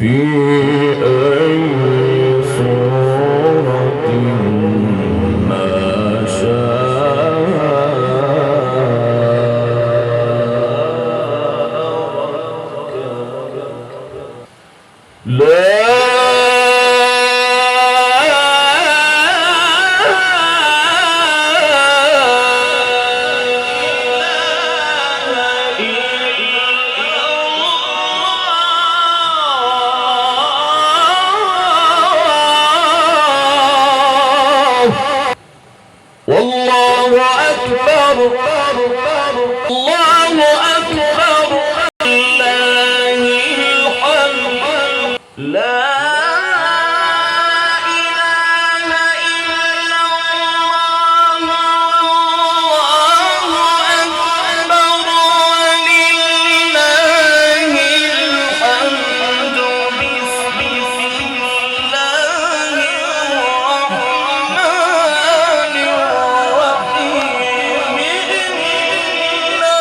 في أي صورة ما شاء لا والله أكبر الله أكبر لله الحمد لا إله إلا الله أكبر ولله الحمد بسم الله الرحمن الرحيم إنا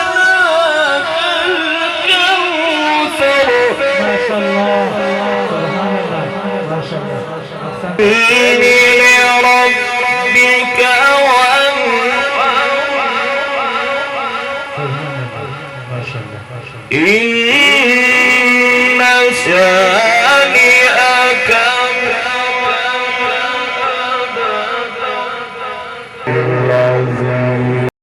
أعطيناك الكوثر ما شاء الله سبحان الله ما شاء الله لربك وانحر ما شاء الله إن شاء